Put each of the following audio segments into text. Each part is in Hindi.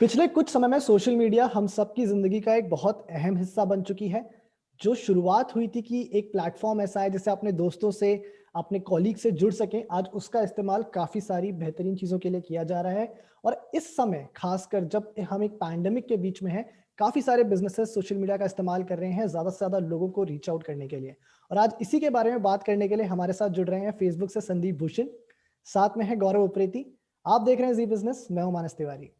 पिछले कुछ समय में सोशल मीडिया हम सबकी जिंदगी का एक बहुत अहम हिस्सा बन चुकी है। जो शुरुआत हुई थी कि एक प्लेटफॉर्म ऐसा है जिससे अपने दोस्तों से, अपने कॉलीग से जुड़ सकें, आज उसका इस्तेमाल काफी सारी बेहतरीन चीजों के लिए किया जा रहा है। और इस समय खासकर जब हम एक पैंडेमिक के बीच में हैं, काफी सारे बिजनेसेस सोशल मीडिया का इस्तेमाल कर रहे हैं ज्यादा से ज्यादा लोगों को रीच आउट करने के लिए। और आज इसी के बारे में बात करने के लिए हमारे साथ जुड़ रहे हैं फेसबुक से संदीप भूषण, साथ में है गौरव उप्रेती। आप देख रहे हैं जी बिजनेस, मैं हूं मानस तिवारी।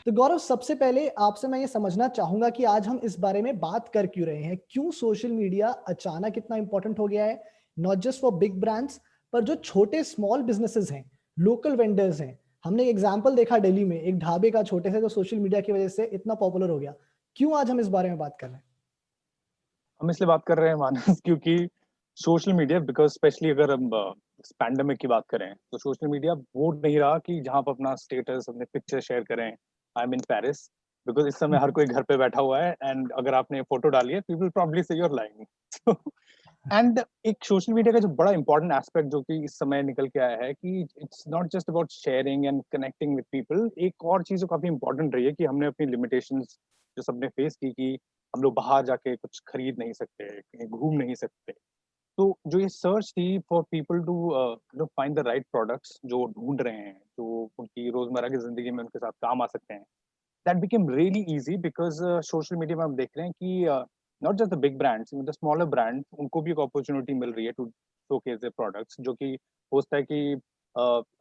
तो गौरव, सबसे पहले आपसे मैं ये समझना चाहूंगा कि आज हम इस बारे में बात कर क्यों रहे हैं, क्यों सोशल मीडिया अचानक इतना इंपॉर्टेंट हो गया है, not just for big brands, पर जो छोटे स्मॉल बिजनेसेस हैं, लोकल वेंडर्स हैं। हमने एक एग्जांपल देखा दिल्ली में एक ढाबे का, छोटे से, जो सोशल मीडिया की वजह से इतना पॉपुलर हो गया। क्यों आज हम इस बारे में बात कर रहे हैं? हम इसलिए बात कर रहे हैं मानस क्योंकि सोशल मीडिया बिकॉज स्पेशली अगर हम पैंडेमिक की बात करें तो सोशल मीडिया वो नहीं रहा कि जहां पर अपना स्टेटस अपने पिक्चर शेयर करें। I am in Paris because इस समय हर कोई घर पे बैठा हुआ है एंड अगर आपने फोटो डाली है पीपल प्रॉब्ली से यूर लाइंग एंड एक सोशल मीडिया का जो बड़ा इंपॉर्टेंट एस्पेक्ट जो कि इस समय निकल के आया है कि it's not just about sharing and connecting with people. एक और चीज जो काफी इंपॉर्टेंट रही है कि हमने अपनी लिमिटेशंस जो सबने फेस की कि हम लोग बाहर जाके कुछ खरीद नहीं सकते, कहीं घूम नहीं सकते। तो जो ये सर्च थी for people to find the right products जो ढूंढ रहे हैं, जो उनकी रोजमर्रा की जिंदगी में उनके साथ काम आ सकते हैं, that became really easy because social media में हम देख रहे हैं कि not just the big brands, the smaller brand उनको भी एक अपॉर्चुनिटी मिल रही है टू शोकेस देयर प्रोडक्ट्स, जो कि हो सकता है कि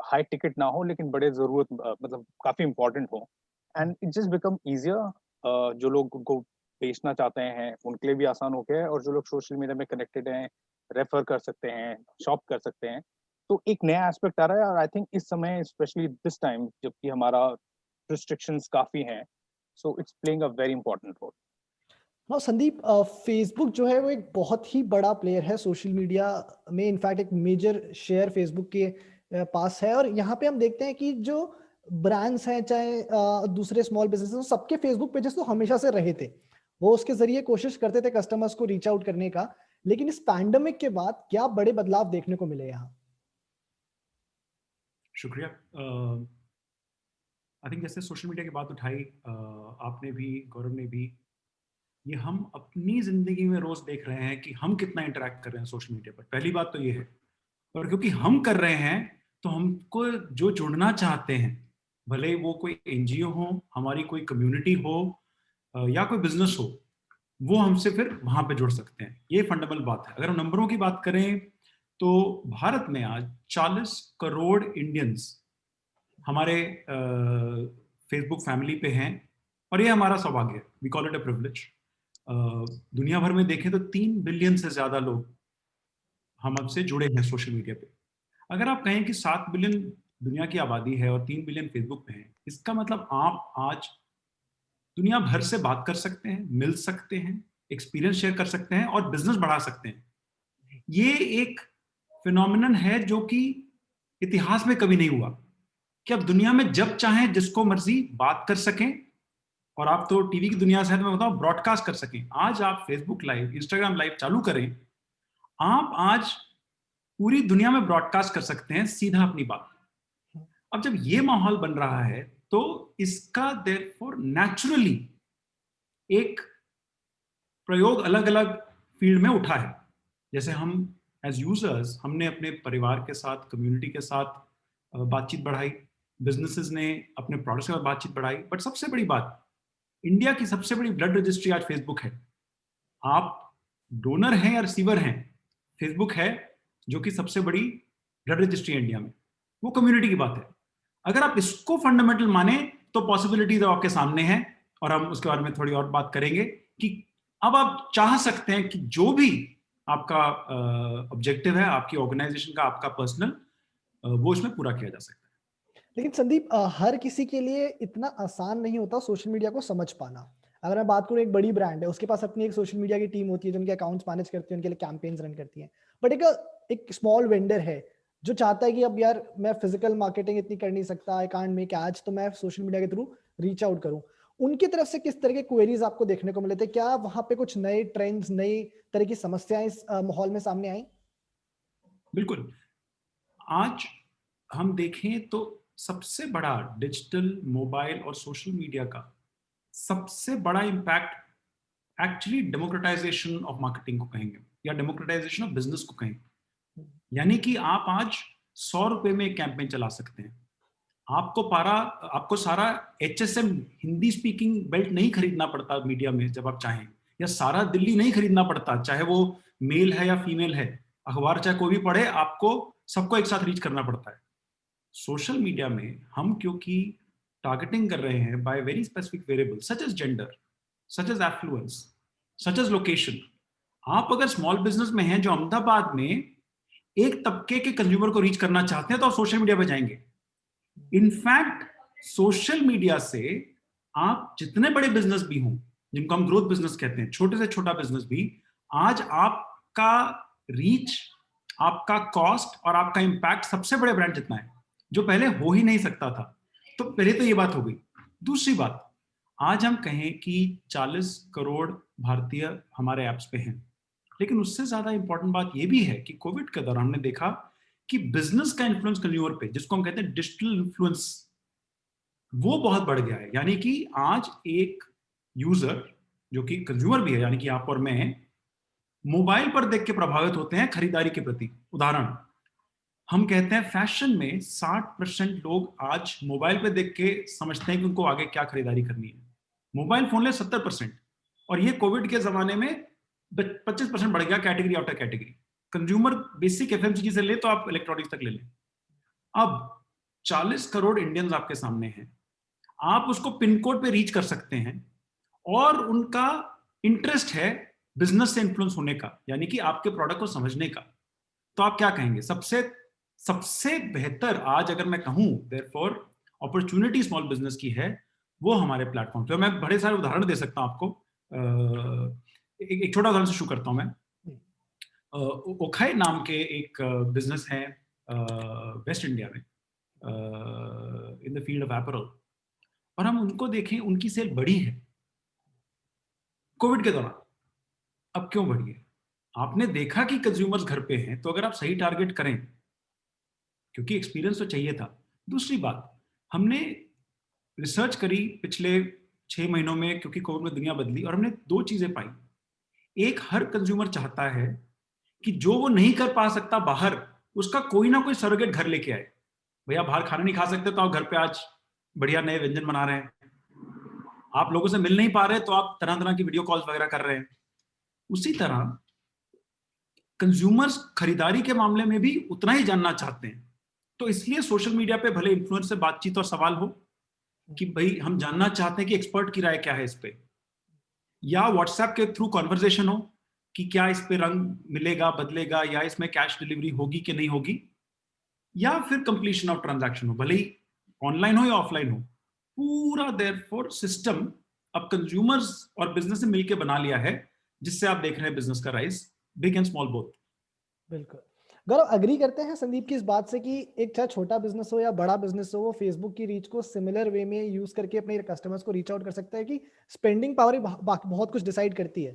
हाई टिकट ना हो लेकिन बड़े जरूरत मतलब काफी इंपॉर्टेंट हो। And it just become easier. जो लोग उनको बेचना चाहते हैं उनके लिए भी आसान हो गया है, और जो लोग सोशल मीडिया में कनेक्टेड हैं रेफर कर सकते हैं, शॉप कर सकते हैं। तो एक नया एस्पेक्ट आ रहा है, और आई थिंक इस समय स्पेशली दिस टाइम जबकि हमारा रिस्ट्रिक्शंस काफी हैं, so it's playing a very important role. हाँ संदीप, फेसबुक जो है वो एक बहुत ही बड़ा प्लेयर है सोशल मीडिया में। इनफैक्ट एक मेजर शेयर फेसबुक के पास है। और यहाँ पे हम देखते हैं कि जो ब्रांड्स हैं, चाहे दूसरे स्मॉल बिजनेसेस, सबके फेसबुक पेजेस तो हमेशा से रहे थे। वो उसके जरिए कोशिश करते थे कस्टमर्स को रीच आउट करने का। लेकिन इस पैंडेमिक के बाद क्या बड़े बदलाव देखने को मिले यहाँ? शुक्रिया। आई थिंक जैसे सोशल मीडिया की बात उठाई आपने भी, गौरव ने भी, ये हम अपनी जिंदगी में रोज देख रहे हैं कि हम कितना इंटरेक्ट कर रहे हैं सोशल मीडिया पर। पहली बात तो ये है, और क्योंकि हम कर रहे हैं तो हमको जो जुड़ना चाहते हैं, भले वो कोई एनजीओ हो, हमारी कोई कम्युनिटी हो या कोई बिजनेस हो, वो हमसे फिर वहां पे जुड़ सकते हैं। ये फंडामेंटल बात है। अगर हम नंबरों की बात करें तो भारत में आज 40 करोड़ इंडियंस हमारे फेसबुक फैमिली पे हैं, और ये हमारा सौभाग्य है। We call it a privilege. दुनिया भर में देखें तो 3 बिलियन से ज्यादा लोग हम आपसे जुड़े हैं सोशल मीडिया पे। अगर आप कहें कि 7 बिलियन दुनिया की आबादी है और 3 बिलियन फेसबुक पे है, इसका मतलब आप आज दुनिया भर से बात कर सकते हैं, मिल सकते हैं, एक्सपीरियंस शेयर कर सकते हैं और बिजनेस बढ़ा सकते हैं। ये एक फिनोमिनन है जो कि इतिहास में कभी नहीं हुआ, कि आप दुनिया में जब चाहें जिसको मर्जी बात कर सकें। और आप तो टीवी की दुनिया से हैं, तो मैं बताऊं, ब्रॉडकास्ट कर सकें। आज आप फेसबुक लाइव, इंस्टाग्राम लाइव चालू करें, आप आज पूरी दुनिया में ब्रॉडकास्ट कर सकते हैं सीधा अपनी बात। अब जब ये माहौल बन रहा है तो इसका देयरफॉर नेचुरली एक प्रयोग अलग अलग फील्ड में उठा है। जैसे हम एज यूजर्स, हमने अपने परिवार के साथ, कम्युनिटी के साथ बातचीत बढ़ाई, बिजनेसेस ने अपने प्रोडक्ट्स के साथ बातचीत बढ़ाई। बट सबसे बड़ी बात, इंडिया की सबसे बड़ी ब्लड रजिस्ट्री आज फेसबुक है। आप डोनर हैं या रिसीवर हैं, फेसबुक है जो कि सबसे बड़ी ब्लड रजिस्ट्री है इंडिया में। वो कम्युनिटी की बात है। अगर आप इसको फंडामेंटल माने तो पॉसिबिलिटी तो आपके सामने है, और हम उसके बारे में थोड़ी और बात करेंगे कि अब आप चाह सकते हैं कि जो भी आपका ऑब्जेक्टिव है, आपकी ऑर्गेनाइजेशन का, आपका पर्सनल, वो इसमें पूरा किया जा सकता है। लेकिन संदीप, हर किसी के लिए इतना आसान नहीं होता सोशल मीडिया को समझ पाना। अगर मैं बात करूं, एक बड़ी ब्रांड है, उसके पास अपनी एक सोशल मीडिया की टीम होती है जो उनके अकाउंट्स मैनेज करती है, उनके लिए कैंपेन्स रन करती है। बट एक स्मॉल वेंडर है जो चाहता है कि अब यार मैं फिजिकल मार्केटिंग इतनी कर नहीं सकता, आई कांट मेक एड्स, तो मैं सोशल मीडिया के थ्रू रीच आउट करूं। उनकी तरफ से किस तरह के क्वेरीज आपको देखने को मिले थे? क्या वहां पे कुछ नए ट्रेंड्स, नई तरह की समस्याएं इस माहौल में सामने आई? बिल्कुल। आज हम देखें तो सबसे बड़ा डिजिटल मोबाइल और सोशल मीडिया का सबसे बड़ा impact actually democratisation of marketing को कहेंगे या डेमोक्रेटाइजेशन ऑफ बिजनेस को कहेंगे। यानी कि आप आज 100 रुपए में एक कैंपेन चला सकते हैं। आपको सारा HSM हिंदी स्पीकिंग बेल्ट नहीं खरीदना पड़ता मीडिया में जब आप चाहें, या सारा दिल्ली नहीं खरीदना पड़ता, चाहे वो मेल है या फीमेल है, अखबार चाहे कोई भी पढ़े, आपको सबको एक साथ रीच करना पड़ता है। सोशल मीडिया में हम क्योंकि टारगेटिंग कर रहे हैं by very specific variable such as gender, such as affluence, such as location. आप अगर स्मॉल बिजनेस में हैं जो अहमदाबाद में एक तबके के कंज्यूमर को रीच करना चाहते हैं तो आप सोशल मीडिया पे जाएंगे। इनफैक्ट सोशल मीडिया से आप जितने बड़े बिजनेस भी हों, जिनको हम ग्रोथ बिजनेस कहते हैं, छोटे से छोटा बिजनेस भी, आज आपका रीच, आपका कॉस्ट और आपका इंपैक्ट सबसे बड़े ब्रांड जितना है, जो पहले हो ही नहीं सकता था। तो पहले तो ये बात हो गई। दूसरी बात, आज हम कहें कि 40 करोड़ भारतीय हमारे ऐप्स पे हैं, लेकिन उससे ज्यादा इंपॉर्टेंट बात यह भी है कि कोविड के दौरान हमने देखा कि बिजनेस का इन्फ्लुएंस कंज्यूमर पे, जिसको हम कहते हैं डिजिटल इन्फ्लुएंस, वो बहुत बढ़ गया है। यानी कि आज एक यूजर जो कि कंज्यूमर भी है, यानी कि आप और मैं, मोबाइल पर देख के प्रभावित होते हैं खरीदारी के प्रति। उदाहरण, हम कहते हैं फैशन में 60% लोग आज मोबाइल पे देख के समझते हैं कि उनको आगे क्या खरीदारी करनी है। मोबाइल फोन ले 70%, और ये कोविड के जमाने में 25% बढ़ गया category after category. Consumer basic FMCG से ले तो आप इलेक्ट्रॉनिक्स तक ले लें। अब 40 करोड़ इंडियंस आपके सामने हैं, आप उसको पिन कोड पे रीच कर सकते हैं, और उनका इंटरेस्ट है बिजनेस से इन्फ्लुएंस होने का, यानी कि आपके प्रोडक्ट को समझने का। तो आप क्या कहेंगे? सबसे सबसे बेहतर आज अगर मैं कहूं देयरफॉर अपॉर्चुनिटी स्मॉल बिजनेस की है, वो हमारे प्लेटफॉर्म पे। मैं बड़े सारे उदाहरण दे सकता हूं आपको। एक छोटा उदाहरण से शुरू करता हूं मैं। ओखाई नाम के एक बिजनेस है वेस्ट इंडिया में, in the field of apparel, और हम उनको देखें, उनकी सेल बढ़ी है कोविड के दौरान। अब क्यों बढ़ी है? आपने देखा कि कंज्यूमर्स घर पे हैं, तो अगर आप सही टारगेट करें, क्योंकि एक्सपीरियंस तो चाहिए था। दूसरी बात, हमने रिसर्च करी पिछले 6 महीनों में, क्योंकि कोविड में दुनिया बदली, और हमने दो चीजें पाई। एक, हर कंज्यूमर चाहता है कि जो वो नहीं कर पा सकता बाहर, उसका कोई ना कोई सरोगेट घर लेके आए। भैया बाहर खाना नहीं खा सकते तो आप घर पे आज बढ़िया नए व्यंजन बना रहे हैं। आप लोगों से मिल नहीं पा रहे तो आप तरह तरह की वीडियो कॉल्स वगैरह कर रहे हैं। उसी तरह कंज्यूमर्स खरीदारी के मामले में भी उतना ही जानना चाहते हैं। तो इसलिए सोशल मीडिया पे भले इन्फ्लुएंस से बातचीत और सवाल हो कि भाई हम जानना चाहते हैं कि एक्सपर्ट की राय क्या है इस पे, या व्हाट्सएप के थ्रू कॉन्वर्जेशन हो कि क्या इस पे रंग मिलेगा, बदलेगा, या इसमें कैश डिलीवरी होगी कि नहीं होगी, या फिर कंप्लीशन ऑफ ट्रांजैक्शन हो, भले ही ऑनलाइन हो या ऑफलाइन हो। पूरा देयरफॉर सिस्टम अब कंज्यूमर्स और बिजनेस ने मिलकर बना लिया है, जिससे आप देख रहे हैं बिजनेस का rise, big and small both. बिल्कुल। गौरव, अग्री करते हैं संदीप की इस बात से कि एक चाहे छोटा बिजनेस हो या बड़ा बिजनेस हो, वो फेसबुक की रीच को सिमिलर वे में यूज करके अपने कस्टमर्स को रीच आउट कर सकता है, कि स्पेंडिंग पावर ही बहुत कुछ डिसाइड करती है।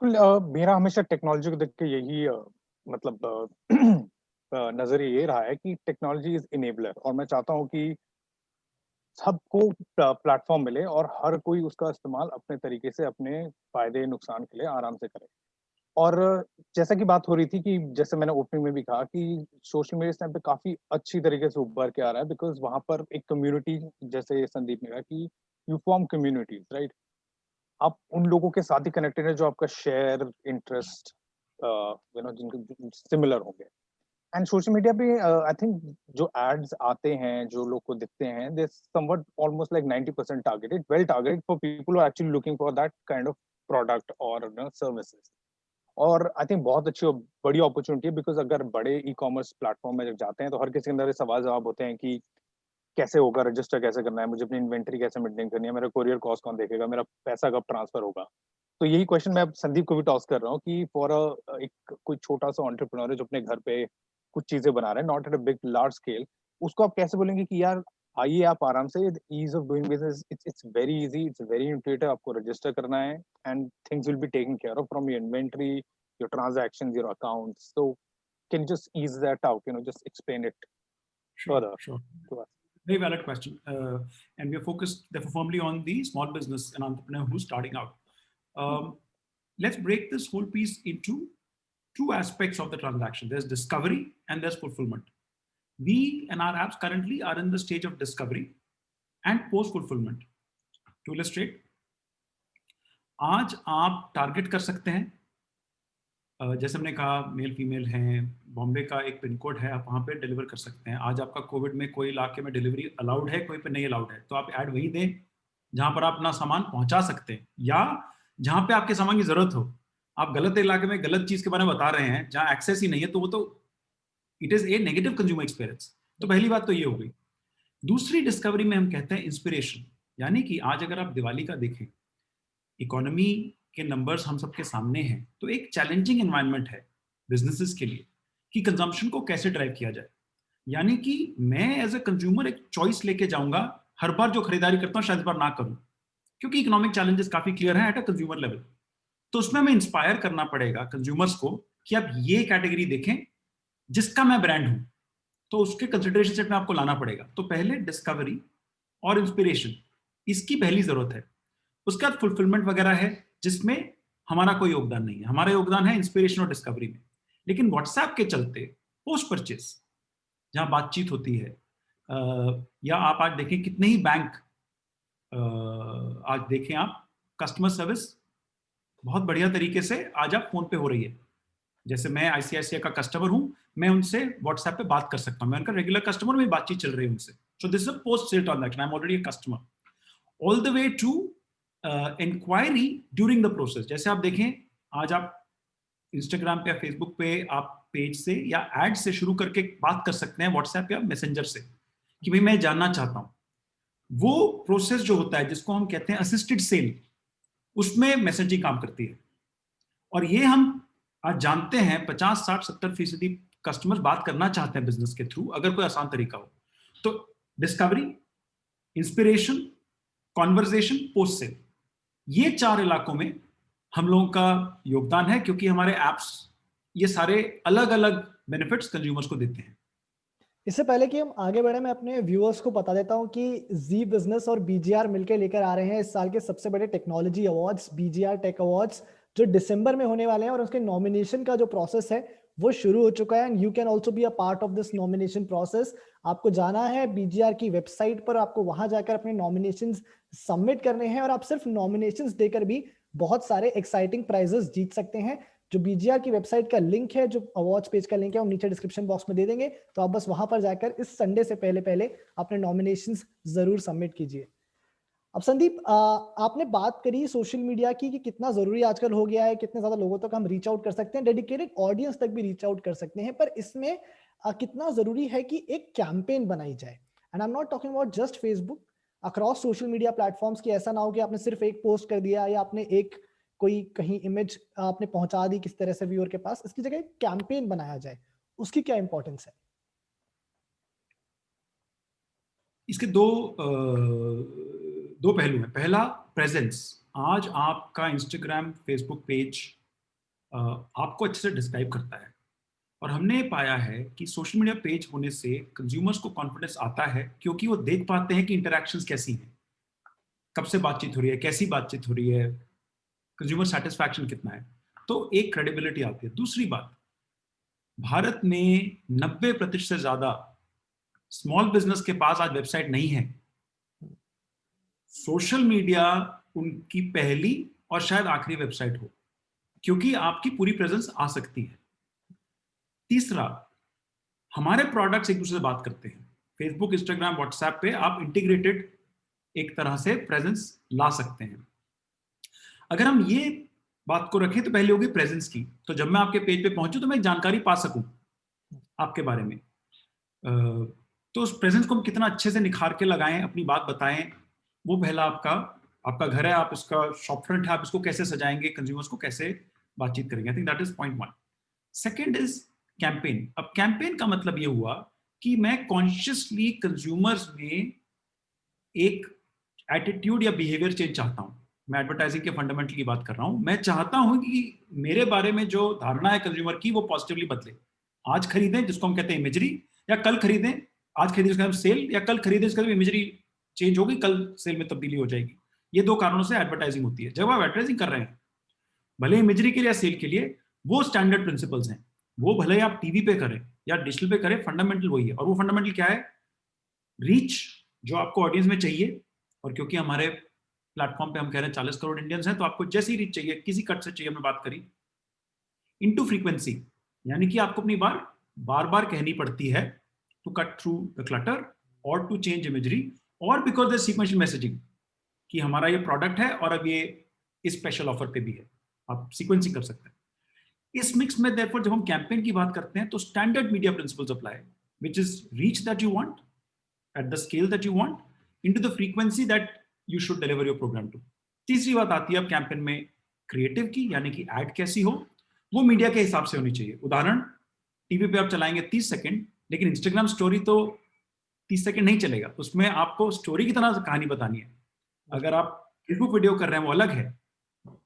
बिल्कुल। मेरा हमेशा टेक्नोलॉजी को देख के यही मतलब नजरिया ये रहा है कि टेक्नोलॉजी इज इनेबलर, और मैं चाहता हूँ कि सबको प्लेटफॉर्म मिले और हर कोई उसका इस्तेमाल अपने तरीके से, अपने फायदे नुकसान के लिए आराम से करे। और जैसा कि बात हो रही थी कि जैसे मैंने ओपनिंग में भी कहा कि सोशल मीडिया इस टाइम पे काफी अच्छी तरीके से उभर के आ रहा है, बिकॉज वहां पर एक कम्युनिटी, जैसे संदीप ने कहा कि यू फॉर्म कम्युनिटीज, राइट। आप उन लोगों के साथ ही कनेक्टेड है जो आपका शेयर इंटरेस्ट जिनको सिमिलर होंगे। एंड सोशल मीडिया पे आई थिंक जो एड्स आते हैं, जो लोग को दिखते हैं, they somewhat almost like 90% targeted, well targeted for people who are actually looking for that kind of product और सर्विसेज। और आई थिंक बहुत अच्छी बड़ी अपॉर्चुनिटी है, बिकॉज अगर बड़े ई कॉमर्स प्लेटफॉर्म में जब जाते हैं तो हर किसी के अंदर सवाल जवाब होते हैं कि कैसे होगा, रजिस्टर कैसे करना है, मुझे अपनी इन्वेंट्री कैसे मेंटेन करनी है, मेरा कोरियर कॉस्ट कौन देखेगा, मेरा पैसा कब ट्रांसफर होगा। तो यही क्वेश्चन मैं संदीप को भी टॉस कर रहा हूँ कि फॉर एक कोई छोटा सा एंटरप्रेन्योर जो अपने घर पे कुछ चीजें बना रहे हैं, not at a big large scale, उसको आप कैसे बोलेंगे कि यार आइए आप आराम से, ease of doing business, it's very easy, it's very intuitive, आपको रजिस्टर करना है and things will be taken care of from your inventory, your transactions, your accounts. तो can you just ease that out, just explain it further Sure. to us? Very valid question. And we are focused therefore firmly on the small business and entrepreneur who's starting out. Let's break this whole piece into two aspects of the transaction. There's discovery and there's fulfillment. We and our apps currently are in the stage of discovery and post fulfillment. To illustrate, आज आप टारगेट कर सकते हैं, जैसे हमने कहा मेल फीमेल हैं, बॉम्बे का एक पिन कोड है, आप वहाँ पे डिलीवर कर सकते हैं. आज आपका कोविड में कोई इलाके में डिलीवरी अलाउड है, कोई पे नहीं अलाउड है, तो आप ऐड वही दें जहाँ पर आप अपना सामान पहुँचा सकते हैं, या जहाँ पे आपके सामान की जरूरत हो. आप गलत इलाके में गलत चीज के बारे में बता रहे हैं जहाँ एक्सेस ही नहीं है, तो वो तो it is a negative consumer experience. तो पहली बात तो ये हो गई. दूसरी डिस्कवरी में हम कहते हैं इंस्पिरेशन. यानी कि आज अगर आप दिवाली का देखें, इकोनॉमी के नंबर्स हम सबके सामने हैं, तो एक चैलेंजिंग एनवायरनमेंट है बिजनेसेस के लिए कि कंजम्पशन को कैसे ड्राइव किया जाए. यानी कि मैं एज ए कंज्यूमर एक चॉइस लेके जाऊंगा, हर बार जो खरीदारी करता हूँ शायद इस बार ना करूं, क्योंकि इकोनॉमिक चैलेंजेस काफी क्लियर हैं एट अ कंज्यूमर लेवल. तो उसमें हमें इंस्पायर करना पड़ेगा कंज्यूमर्स को कि आप ये कैटेगरी देखें जिसका मैं ब्रांड हूं, तो उसके कंसिडरेशन सेट में आपको लाना पड़ेगा. तो पहले डिस्कवरी और इंस्पिरेशन, इसकी पहली जरूरत है. उसके बाद फुलफिलमेंट वगैरह है जिसमें हमारा कोई योगदान नहीं है. हमारा योगदान है इंस्पिरेशन और डिस्कवरी में. लेकिन व्हाट्सएप के चलते पोस्ट परचेस जहां बातचीत होती है, या आप आज देखें कितने ही बैंक, आज देखें आप कस्टमर सर्विस बहुत बढ़िया तरीके से आज आप फोन पे हो रही है. जैसे मैं आईसीआईसीआई का कस्टमर हूं, मैं उनसे व्हाट्सएप पे बात कर सकता हूं, मैं उनका रेगुलर कस्टमर, मेरी बातचीत चल रही है उनसे. So this is a post sale transaction, I am already a customer, all the way to inquiry during the process. जैसे आप देखें आज आप इंस्टाग्राम पे या फेसबुक पे आप पेज से या एड से शुरू करके बात कर सकते हैं व्हाट्सएप या मैसेंजर से कि भाई मैं जानना चाहता हूं. वो प्रोसेस जो होता है जिसको हम कहते हैं असिस्टेड सेल, उसमें मैसेजिंग काम करती है. और ये हम आज जानते हैं 50, 60, 70% कस्टमर बात करना चाहते हैं बिजनेस के थ्रू, अगर कोई आसान तरीका हो. तो discovery, inspiration, conversation, post sale, ये 4 इलाकों में हम लोगों का योगदान है, क्योंकि हमारे एप्स ये सारे अलग अलग बेनिफिट्स कंज्यूमर्स को देते हैं. इससे पहले कि हम आगे बढ़े, मैं अपने व्यूअर्स को बता देता हूं कि जी बिजनेस और बीजीआर मिलकर लेकर आ रहे हैं इस साल के सबसे बड़े technology awards, BGR tech awards, जो दिसंबर में होने वाले हैं. और उसके नॉमिनेशन का जो प्रोसेस है वो शुरू हो चुका है. And you can also be a part of this nomination process. आपको जाना है बीजीआर की वेबसाइट पर, आपको वहां जाकर अपने नॉमिनेशंस सबमिट करने हैं, और आप सिर्फ नॉमिनेशंस देकर भी बहुत सारे एक्साइटिंग प्राइजेस जीत सकते हैं. जो बीजीआर की वेबसाइट का लिंक है, जो अवार्ड्स पेज का लिंक है, वो नीचे डिस्क्रिप्शन बॉक्स में दे देंगे. तो आप बस वहां पर जाकर इस संडे से पहले अपने नॉमिनेशंस जरूर सबमिट कीजिए. अब संदीप, आपने बात करी सोशल मीडिया की कि कितना जरूरी आजकल हो गया है, कितने ज्यादा लोगों तक हम रीच आउट कर सकते हैं, डेडिकेटेड ऑडियंस तक भी रीच आउट कर सकते हैं. पर इसमें कितना जरूरी है कि एक कैंपेन बनाई जाए. And I am not talking about just Facebook, across social media platforms की. ऐसा ना हो कि आपने सिर्फ एक पोस्ट कर दिया या आपने एक कोई कहीं इमेज आपने पहुंचा दी किस तरह से व्यूअर के पास. इसकी जगह कैंपेन बनाया जाए, उसकी क्या इंपॉर्टेंस है? इसके दो पहलू हैं. पहला, प्रेजेंस. आज आपका इंस्टाग्राम, फेसबुक पेज आपको अच्छे से डिस्क्राइब करता है, और हमने पाया है कि सोशल मीडिया पेज होने से कंज्यूमर्स को कॉन्फिडेंस आता है, क्योंकि वो देख पाते हैं कि इंटरैक्शंस कैसी हैं, कब से बातचीत हो रही है, कैसी बातचीत हो रही है, कंज्यूमर सेटिस्फैक्शन कितना है. तो एक क्रेडिबिलिटी आती है. दूसरी बात, भारत में 90% से ज्यादा स्मॉल बिजनेस के पास आज वेबसाइट नहीं है. सोशल मीडिया उनकी पहली और शायद आखिरी वेबसाइट हो, क्योंकि आपकी पूरी प्रेजेंस आ सकती है. तीसरा, हमारे प्रोडक्ट्स एक दूसरे से बात करते हैं. फेसबुक, इंस्टाग्राम, व्हाट्सएप पे आप इंटीग्रेटेड एक तरह से प्रेजेंस ला सकते हैं. अगर हम ये बात को रखें तो पहले होगी प्रेजेंस की. तो जब मैं आपके पेज पे पहुंचूं तो मैं जानकारी पा सकूं आपके बारे में. तो उस प्रेजेंस को हम कितना अच्छे से निखार के लगाएं, अपनी बात बताएं, वो पहला आपका घर है, आप इसका शॉप फ्रंट है, आप इसको कैसे सजाएंगे, कंज्यूमर्स को कैसे बातचीत करेंगे. I think that is point 1. Second is campaign. अब कैंपेन का मतलब ये हुआ कि मैं कॉन्शियसली कंज्यूमर्स में एक एटीट्यूड या बिहेवियर चेंज चाहता हूं. मैं एडवर्टाइजिंग के फंडामेंटल की बात कर रहा हूं. मैं चाहता हूं कि मेरे बारे में जो धारणा है कंज्यूमर की वो पॉजिटिवली बदले. आज खरीदें जिसको हम कहते हैं इमेजरी, या कल खरीदें, आज खरीदें इसका सेल, या कल खरीदें इसका इमेजरी चेंज होगी, कल सेल में तब्दीली हो जाएगी। ये दो कारणों से एडवर्टाइजिंग होती है। जब आप एडवर्टाइजिंग कर रहे हैं, भले इमेजरी के लिए या सेल के लिए, वो स्टैंडर्ड प्रिंसिपल्स हैं। वो भले आप टीवी पे करें या डिजिटल पे करें, फंडामेंटल वही है। और वो फंडामेंटल क्या है? रीच जो आपको ऑडियंस में चाहिए। और क्योंकि हमारे प्लेटफॉर्म पे हम कह रहे हैं 40 करोड़ इंडियंस हैं, तो आपको जैसी रीच चाहिए, किसी कट से चाहिए, हमने बात करी, इनटू फ्रीक्वेंसी, यानी कि आपको अपनी बार बार कहनी पड़ती है to cut through the clutter और टू चेंज इमेजरी, और बिकॉज द सीक्वेंशियल मैसेजिंग कि हमारा ये प्रोडक्ट है और अब ये इस स्पेशल ऑफर पे भी है, आप सीक्वेंसिंग कर सकते हैं। इस मिक्स में देयरफॉर जब हम कैंपेन की बात करते हैं तो standard media principles apply, which is reach that you want at the scale that you want into the frequency that you should deliver your program to. तीसरी बात आती है अब कैंपेन में क्रिएटिव की, यानी कि एड कैसी हो, वो मीडिया के हिसाब से होनी चाहिए। उदाहरण, टीवी पे आप चलाएंगे 30 सेकंड, लेकिन इंस्टाग्राम स्टोरी तो 30 सेकंड नहीं चलेगा, उसमें आपको स्टोरी की तरह कहानी बतानी है। अगर आप फेसबुक वीडियो कर रहे हैं वो अलग है,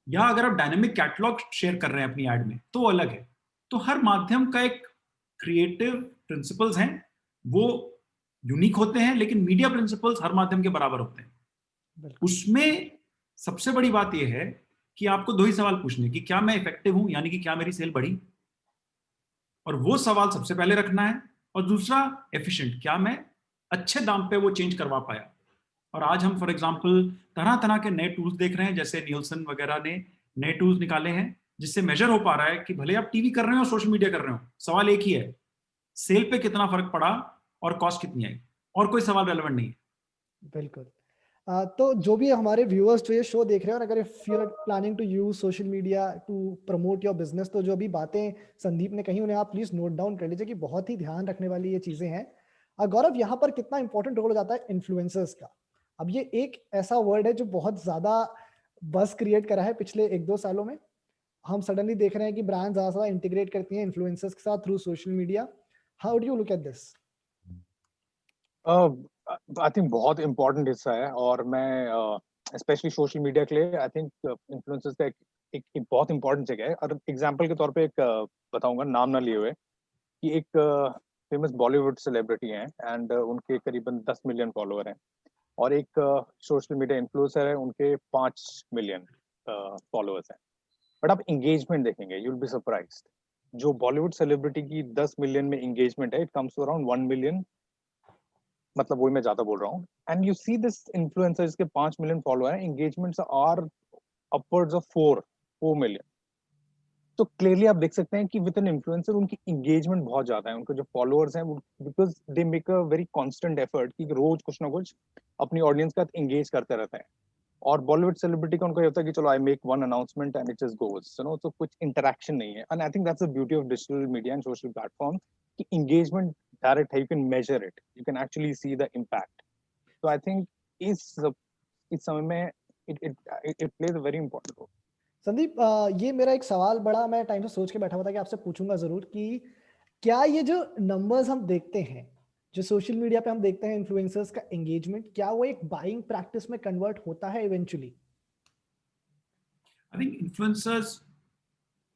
या अगर आप डायनेमिक कैटलॉग शेयर कर रहे हैं अपनी एड में तो वो अलग है। तो हर माध्यम का एक क्रिएटिव प्रिंसिपल्स हैं, वो यूनिक होते हैं, लेकिन मीडिया प्रिंसिपल्स हर माध्यम के बराबर होते हैं। उसमें सबसे बड़ी बात यह है कि आपको दो ही सवाल पूछने कि क्या मैं इफेक्टिव हूं, यानी कि क्या मेरी सेल बढ़ी, और वो सवाल सबसे पहले रखना है। और दूसरा एफिशिएंट, क्या मैं अच्छे दाम पे वो चेंज करवा पाया। और आज हम फॉर एग्जांपल तरह तरह के नए टूल्स देख रहे हैं, जैसे नियल्सन वगैरह ने नए टूल्स निकाले हैं जिससे मेजर हो पा रहा है कि भले आप टीवी कर रहे हो, सोशल मीडिया कर रहे हो, सवाल एक ही है, सेल पे कितना फर्क पड़ा और कॉस्ट कितनी आई, और कोई सवाल रेलेवेंट नहीं है। बिल्कुल। तो जो भी हमारे व्यूअर्स जो ये शो देख रहे हैं, और अगर if you are planning to use social media to promote your business, तो जो भी बातें संदीप ने कही उन्हें आप प्लीज नोट डाउन कर लीजिए कि बहुत ही ध्यान रखने वाली ये चीजें हैं। गौरव, यहाँ पर कितना इंपॉर्टेंट रोल हो जाता है इन्फ्लुएंसर्स का। अब ये एक ऐसा वर्ड है जो बहुत ज्यादा बस क्रिएट करा है पिछले 1-2 सालों में। हम सडनली देख रहे हैं कि ब्रांड ज्यादा इंटीग्रेट करती हैं इन्फ्लुएंसर्स के साथ through social media. How do you look at this? I think बहुत इम्पोर्टेंट हिस्सा है, और मैं स्पेशली सोशल मीडिया के लिए आई थिंक इन्फ्लुएंसर्स का एक बहुत इंपॉर्टेंट जगह है। और एग्जांपल के तौर पे एक बताऊंगा, नाम ना लिए हुए, कि एक फेमस बॉलीवुड सेलिब्रिटी हैं एंड उनके करीबन 10 मिलियन फॉलोअर हैं, और एक सोशल मीडिया इन्फ्लुएंसर है, उनके 5 मिलियन फॉलोअर्स हैं। बट आप एंगेजमेंट देखेंगे, यू विल बी सरप्राइज्ड। जो बॉलीवुड सेलिब्रिटी की 10 मिलियन में एंगेजमेंट है, it comes to around 1 million, मतलब वही मैं ज्यादा बोल रहा हूँ। And you see this influencer जिसके 5 मिलियन फॉलोअर हैं, engagements are upwards of 4 million. तो क्लियरली आप देख सकते हैं कि विद एन इन्फ्लुएंसर उनकी एंगेजमेंट बहुत ज्यादा है, उनके जो फॉलोअर्स हैं, because they make a very constant effort कि रोज कुछ ना कुछ अपनी ऑडियंस का एंगेज करते रहते हैं। और बॉलीवुड सेलिब्रिटी का उनको ये होता है कि चलो I make one announcement and it just goes, you know, तो कुछ इंटरेक्शन नहीं है। And I think that's the beauty of digital media and social platform कि एंगेजमेंट डायरेक्ट है, you can measure it, you can actually see the impact. तो आई थिंक इस समय में it plays a very important role. Sandeep, ये मेरा एक सवाल बड़ा मैं टाइम से सोच के बैठा हुआ था कि आपसे पूछूंगा जरूर कि क्या ये जो नंबर्स हम देखते हैं, जो सोशल मीडिया पे हम देखते हैं इन्फ्लुएंसर्स का एंगेजमेंट, क्या वो एक बाइंग प्रैक्टिस में कन्वर्ट होता है eventually? I think influencers,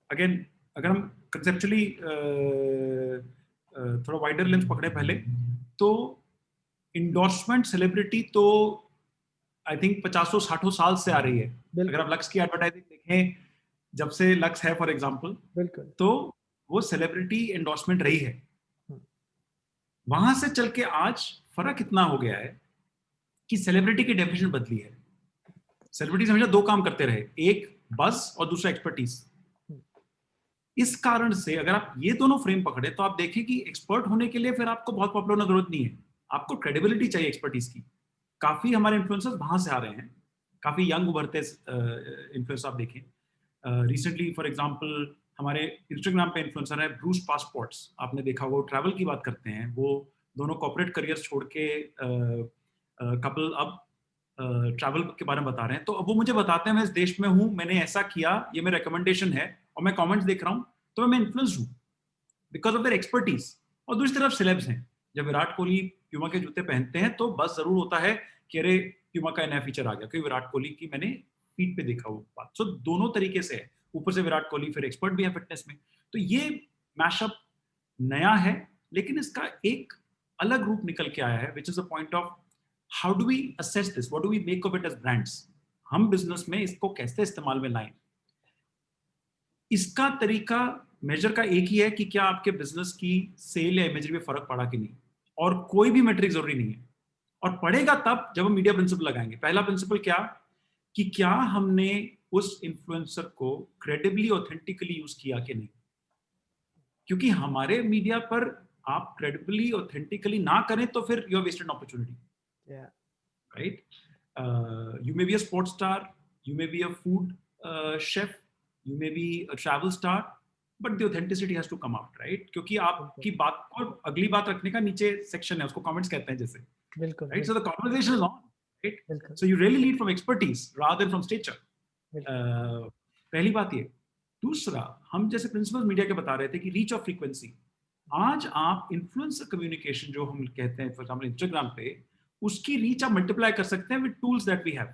again अगर हम कंसेप्चुअली थोड़ा वाइडर लेंस पकड़े पहले, तो इंडोर्समेंट सेलिब्रिटी तो आई थिंक 50-60 साल से आ रही है। अगर आप लक्स की एडवर्टाइजिंग देखें, जब से लक्स है फॉर एग्जांपल, बिल्कुल, तो वो सेलिब्रिटी एंडोर्समेंट रही है। वहां से चल के आज फर्क इतना हो गया है कि सेलिब्रिटी की डेफिनेशन बदली है। सेलिब्रिटीज हमेशा दो काम करते रहे, एक बस और दूसरा एक्सपर्टीज। इस कारण से अगर आप ये दोनों फ्रेम पकड़े तो आप देखें कि एक्सपर्ट होने के लिए फिर आपको बहुत पॉपुलर होने की जरूरत नहीं है, आपको क्रेडिबिलिटी चाहिए एक्सपर्टीज की। काफी हमारे इन्फ्लुएंसर्स वहां से आ रहे हैं, काफी यंग उभरते इन्फ्लुएंसर आप देखें। रिसेंटली फॉर एग्जांपल हमारे इंस्टाग्राम पे इन्फ्लुएंसर है ब्रूस पासपोर्ट्स, आपने देखा, वो ट्रैवल की बात करते हैं। वो दोनों कॉर्पोरेट करियर छोड़ के कपल अब ट्रैवल के बारे में बता रहे हैं। तो अब वो मुझे बताते हैं मैं इस देश में हूँ, मैंने ऐसा किया, ये मेरा रिकमेंडेशन है, और मैं कमेंट्स देख रहा हूँ, तो मैं इन्फ्लुएंस हूँ बिकॉज ऑफ देयर एक्सपर्टीज। और दूसरी तरफ सेलेब्स हैं, जब विराट कोहली प्यूमा के जूते पहनते हैं तो बस जरूर होता है कि अरे प्यूमा का नया फीचर आ गया, क्योंकि विराट कोहली की मैंने फीड पे देखा वो बात। सो दोनों तरीके से है, ऊपर से विराट कोहली फिर एक्सपर्ट भी है फिटनेस में। तो ये मैशअप नया है, लेकिन इसका एक अलग रूप निकल के आया है, which is a point of how do we assess this, what do we make of it as brands. हम बिजनेस में इसको कैसे इस्तेमाल में लाएं। इसका तरीका मेजर का एक ही है कि क्या आपके बिजनेस की सेल या इमेजरी में फर्क पड़ा कि नहीं, और कोई भी मेट्रिक जरूरी नहीं है। और पड़ेगा तब जब हम मीडिया प्रिंसिपल लगाएंगे। पहला प्रिंसिपल क्या, कि क्या हमने उस इन्फ्लुएंसर को क्रेडिबली ऑथेंटिकली यूज किया कि नहीं। क्योंकि हमारे मीडिया पर आप क्रेडिबली ऑथेंटिकली ना करें तो फिर you are wasted opportunity, right. You may be a sports star, you may be a food chef, you may be a travel star, but the authenticity has to come out, right? क्योंकि आपकी बात को अगली बात रखने का नीचे सेक्शन है, उसको कमेंट्स कहते हैं जैसे, बिल्कुल, right? So the conversation is on, right? बिल्कुल, So you really lead from expertise rather than from stature. पहली बात ये। दूसरा, हम जैसे प्रिंसिपल मीडिया के बता रहे थे कि रीच ऑफ फ्रीक्वेंसी। आज आप इन्फ्लुएंसर कम्युनिकेशन जो हम कहते हैं, फॉर एग्जांपल इंस्टाग्राम पे, उसकी रीच आप मल्टीप्लाई कर सकते हैं with tools that we have.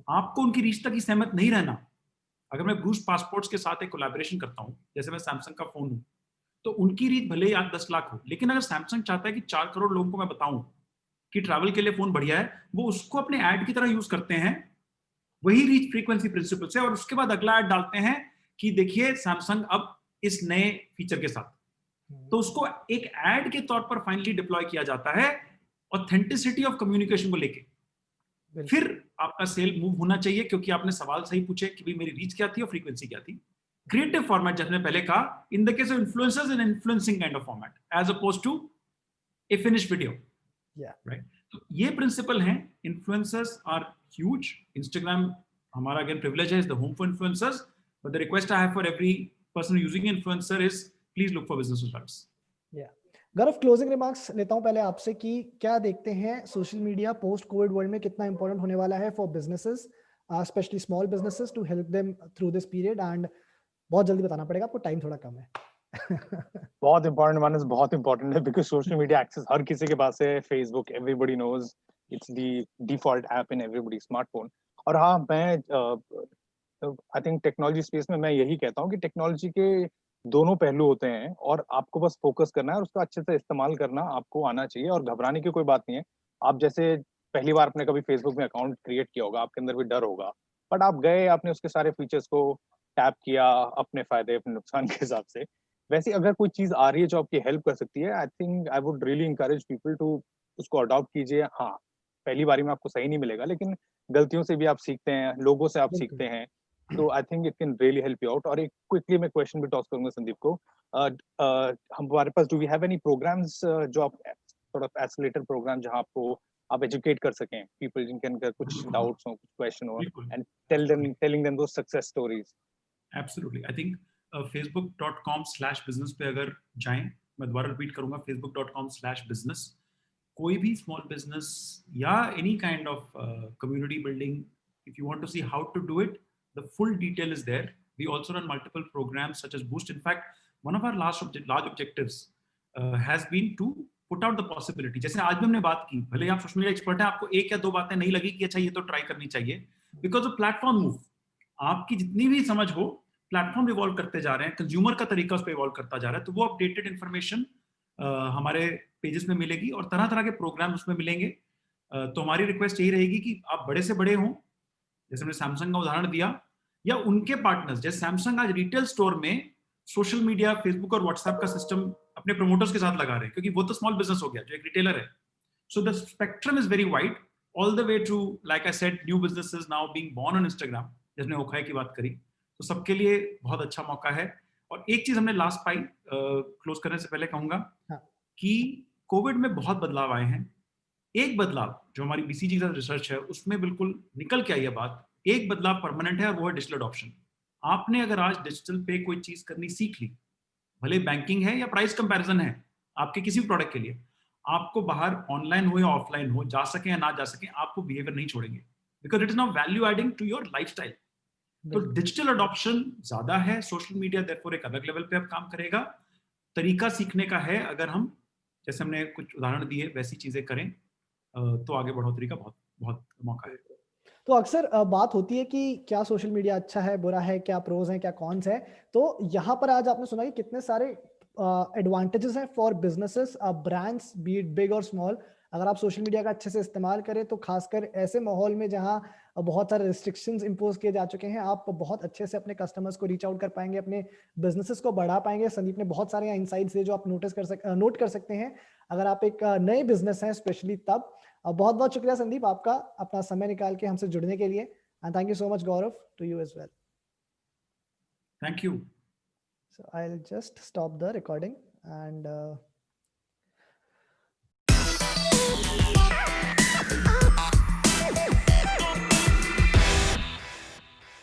आपको उनकी रीच तक ही सहमत नहीं रहना। अगर मैं ब्रूस पासपोर्ट्स के साथ एक कोलैबोरेशन करता हूं, जैसे मैं सैमसंग का फोन हूं, तो उनकी रीच भले ही आज 10 लाख हो, लेकिन अगर सैमसंग चाहता है कि 4 करोड़ लोगों को मैं बताऊं कि ट्रैवल के लिए फोन बढ़िया है, वो उसको अपने ऐड की तरह यूज करते हैं, वही रीच फ्रीक्वेंसी प्रिंसिपल से, और उसके बाद अगला ऐड डालते हैं कि देखिए सैमसंग अब इस नए फीचर के साथ। तो उसको एक ऐड के तौर पर फाइनली डिप्लॉय किया जाता है ऑथेंटिसिटी ऑफ कम्युनिकेशन को लेके। फिर आपका सेल मूव होना चाहिए, क्योंकि आपने सवाल सही पूछे कि भाई मेरी रीच क्या थी और फ्रीक्वेंसी क्या थी। क्रिएटिव फॉर्मेट, जैसे मैंने पहले कहा, in the case of influencers, an influencing kind of format as opposed to a finished video, right. तो ये प्रिंसिपल हैं। Influencers are huge. इंस्टाग्राम हमारा अगेन प्रिविलेज है, is the home for influencers, but the request I have for every person using influencer is please look for business results. Gaurav, closing remarks लेता हूं पहले आपसे कि क्या देखते हैं social media post Covid world में कितना इंपॉर्टेंट होने वाला है for businesses, especially small businesses, to help them through this period. And बहुत जल्दी बताना पड़ेगा, आपको टाइम थोड़ा कम है। बहुत इंपॉर्टेंट, मानस बहुत इंपॉर्टेंट है, बिकॉज सोशल मीडिया एक्सेस हर किसी के पास है। Facebook everybody knows, it's the default app in everybody smartphone. और हाँ, मैं आई थिंक टेक्नोलॉजी स्पेस में मैं यही कहता हूँ कि टेक्नोलॉजी के दोनों पहलू होते हैं, और आपको बस फोकस करना है और उसका अच्छे से इस्तेमाल करना आपको आना चाहिए, और घबराने की कोई बात नहीं है। आप जैसे पहली बार आपने कभी फेसबुक में अकाउंट क्रिएट किया होगा, आपके अंदर भी डर होगा, बट आप गए, आपने उसके सारे फीचर्स को टैप किया अपने फायदे अपने नुकसान के हिसाब से। वैसे अगर कोई चीज आ रही है जो आपकी हेल्प कर सकती है, I think I would really encourage people to उसको अडॉप्ट कीजिए। हाँ, पहली बारी में आपको सही नहीं मिलेगा, लेकिन गलतियों से भी आप सीखते हैं, लोगों से आप सीखते हैं, तो I think it can really help you out. और एक क्विकली मैं क्वेश्चन भी टॉस करूंगा संदीप को, हमारे पास do we have any programmes जो आप सॉर्ट ऑफ एक्सेलरेटर प्रोग्राम जहां आपको आप एजुकेट कर सकें पीपल जिनके अंदर कुछ डाउट्स हो, कुछ क्वेश्चन हो, and telling them those success stories? Absolutely, I think facebook.com/business पे अगर जाएं, मैं दोबारा रिपीट करूंगा, facebook.com/business। कोई भी स्मॉल बिजनेस या any kind of community building, if you want to see how to do it, the full detail is there. We also run multiple programs such as Boost. In fact, one of our large objectives has been to put out the possibility. जैसे आज भी हमने बात की, भले आप सोशल मीडिया एक्सपर्ट हैं, आपको एक या दो बातें नहीं लगी कि अच्छा ये तो ट्राई करनी चाहिए, बिकॉज ऑफ प्लेटफॉर्म मूव। आपकी जितनी भी समझ हो, प्लेटफॉर्म इवॉल्व करते जा रहे हैं, कंज्यूमर का तरीका उस पर इवॉल्व करता जा रहा है, तो वो अपडेटेड इन्फॉर्मेशन हमारे पेजेस में मिलेगी और तरह तरह के प्रोग्राम उसमें मिलेंगे। तो हमारी रिक्वेस्ट यही रहेगी कि आप बड़े से बड़े हों, जैसे हमने सैमसंग का उदाहरण दिया, या उनके पार्टनर्स, जैसे सैमसंग आज रिटेल स्टोर में सोशल मीडिया, फेसबुक और व्हाट्सएप का सिस्टम अपने प्रमोटर्स के साथ लगा रहे हैं, क्योंकि वो तो स्मॉल बिजनेस हो गया जो एक रिटेलर है। So the spectrum is very wide, all the way to, like I said, new businesses now being born on Instagram, जिसने ओखाई की बात करी, तो सबके लिए बहुत अच्छा मौका है। और एक चीज हमने लास्ट पाई क्लोज करने से पहले कहूंगा कि कोविड में बहुत बदलाव आए हैं। एक बदलाव जो हमारी बीसीजी का रिसर्च है उसमें बिल्कुल निकल के आई है बात, एक बदलाव परमानेंट है, और वो है डिजिटल अडॉप्शन। आपने अगर आज डिजिटल पे कोई चीज करनी सीख ली, भले बैंकिंग है या प्राइस कंपैरिजन है आपके किसी भी प्रोडक्ट के लिए, आपको बाहर ऑनलाइन हो या ऑफलाइन हो, जा सके या ना जा सके, आपको बिहेवियर नहीं छोड़ेंगे, because it is now value adding to your lifestyle. तो डिजिटल अडॉप्शन ज्यादा है, सोशल मीडिया देयरफॉर एक अलग लेवल पे अब काम करेगा। तरीका सीखने का है, अगर हम जैसे हमने कुछ उदाहरण दिए वैसी चीजें करें तो आगे बढ़ोतरी का बहुत बहुत मौका है। तो अक्सर बात होती है कि क्या सोशल मीडिया अच्छा है, बुरा है, क्या प्रोज हैं, क्या कॉन्स है। तो यहाँ पर आज आपने सुना कि कितने सारे एडवांटेजेस हैं for businesses, brands, B it big और स्मॉल। अगर आप सोशल मीडिया का अच्छे से इस्तेमाल करें तो खासकर ऐसे माहौल में जहां बहुत सारे रिस्ट्रिक्शंस इंपोज किए जा चुके हैं, आप बहुत अच्छे से अपने कस्टमर्स को रीच आउट कर पाएंगे, अपने बिजनेसेस को बढ़ा पाएंगे। संदीप ने बहुत सारे इनसाइट्स दिए जो आप नोट कर सकते हैं अगर आप एक नए बिजनेस हैं स्पेशली तब। बहुत बहुत शुक्रिया संदीप आपका अपना समय निकाल के हमसे जुड़ने के लिए, and thank you so much Gaurav to you as well. Thank you. So I'll just stop the recording and